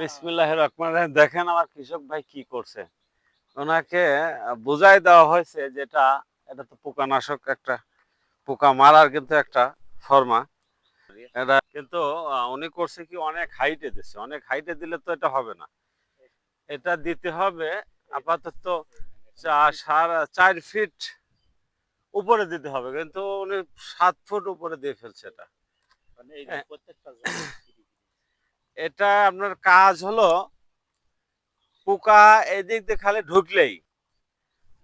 বিসমিল্লাহির রহমানির রহিম। দেখেন আমার কৃষক ভাই কি করছে। ওনাকে বুঝাই দেওয়া হয়েছে যেটা এটা তো পোকানাশক, একটা পোকা মারার কিন্তু একটা ফর্মা। এটা কিন্তু উনি করছে কি অনেক হাইটে দিচ্ছে। অনেক হাইটে দিলে তো এটা হবে না। এটা দিতে হবে আপাতত 4.5 ফিট উপরে দিতে হবে, কিন্তু উনি 7 ফুট উপরে দিয়ে ফেলছে এটা। এটা আপনার কাজ হলো পোকা এদিক দিয়ে খালি ঢুকলেই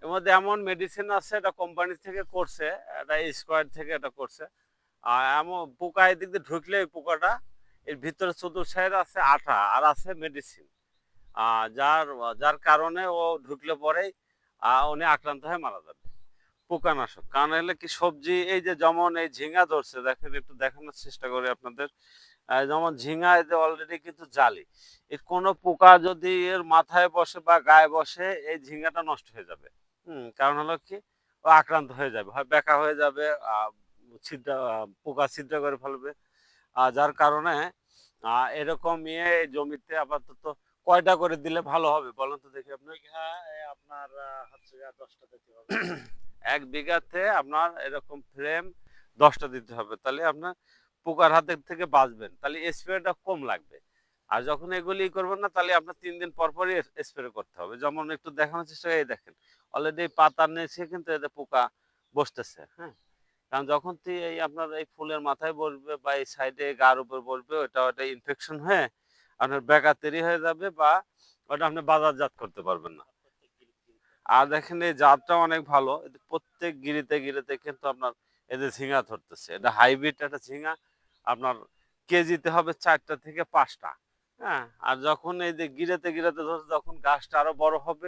এর মধ্যে এমন মেডিসিন আছে, এটা কোম্পানি থেকে করছে, এটা স্কোয়ার থেকে এটা করছে। আর এমন পোকা এদিক দিয়ে ঢুকলে ওই পোকাটা এর ভিতরে চতুর সাইড আছে আঠা আর আছে মেডিসিন, যার যার কারণে ও ঢুকলে পরেই উনি আক্রান্ত হয়ে মারা যাবে। পোকানাশক কারণ হলে কি সবজি এই যে যেমন এই ঝিঙ্গা ধরছে, দেখেন একটু দেখানোর চেষ্টা করি আপনাদের। যেমন ঝিঙ্গা এতে অলরেডি কিন্তু জালি, এর কোনো পোকা যদি এর মাথায় বসে বা গায়ে বসে এই ঝিঙ্গাটা নষ্ট হয়ে যাবে। কারণ হলো কি ও আক্রান্ত হয়ে যাবে, হয় বেঁকা হয়ে যাবে, ছিদ্র পোকা ছিদ্র করে ফেলবে। যার কারণে এরকম ইয়ে জমিতে আপাতত কয়টা করে দিলে ভালো হবে বলেন তো দেখি আপনি। আপনার হচ্ছে 10টা দিতে হবে। 1 বিঘাতে আপনার এরকম ফ্রেম 10টা দিতে হবে, তাহলে আপনার পোকার হাতের থেকে বাঁচবেন, তাহলে স্প্রেটা কম লাগবে। আর যখন এগুলি করবেন না, তাহলে আপনার 3 দিন পর পরই স্প্রে করতে হবে। যেমন একটু দেখানোর চেষ্টা এই দেখেন, অলরেডি পাতার নিচে কিন্তু এতে পোকা বসতেছে। হ্যাঁ, কারণ যখন এই আপনার এই ফুলের মাথায় বসবে বা এই সাইডে গার উপর বসবে, ওটা ইনফেকশন হয়ে আপনার বেকা তৈরি হয়ে যাবে, বা ওটা আপনি বাজারজাত করতে পারবেন না। আর দেখেন এই জাতটা অনেক ভালো, প্রত্যেক গিরিতে গিরিতে কিন্তু আপনার এদের ঝিঙা ধরতেছে। এটা হাইব্রিড একটা ঝিঙা, আপনার কেজিতে হবে 4টা থেকে 5টা। হ্যাঁ, আর যখন এই যে গিরেতে গিরেতে ধরছে, যখন গাছটা আরো বড় হবে,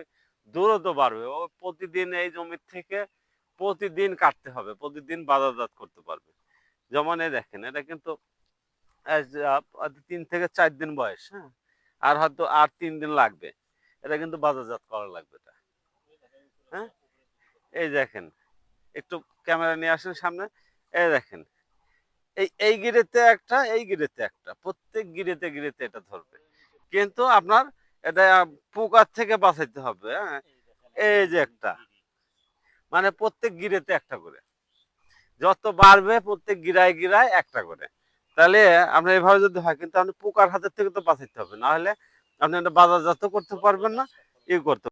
দূরত্ব বাড়বে, ও প্রতিদিন এই জমির থেকে প্রতিদিন কাটতে হবে, প্রতিদিন বাজারজাত করতে পারবে। যেমন এই দেখেন, এটা কিন্তু 3 থেকে 4 দিন বয়স। হ্যাঁ, আর হয়তো আর 3 দিন লাগবে, এটা কিন্তু বাজারজাত করা লাগবে এটা। হ্যাঁ, এই দেখেন, একটু ক্যামেরা নিয়ে আসেন সামনে। এই দেখেন, এই গিরেতে একটা, এই গিরেতে একটা, প্রত্যেক গিরেতে গিরেতে এটা ধরবে, কিন্তু আপনার এটা পোকার থেকে বাঁচাইতে হবে। হ্যাঁ, এই যে একটা, মানে প্রত্যেক গিরেতে একটা করে, যত বাড়বে প্রত্যেক গিরায় গিরায় একটা করে, তাহলে আপনার এভাবে যদি হয়, কিন্তু আপনি পোকার হাতের থেকে তো বাঁচাইতে হবে, না হলে আপনি এটা বাজারজাত করতে পারবেন না, ই করতে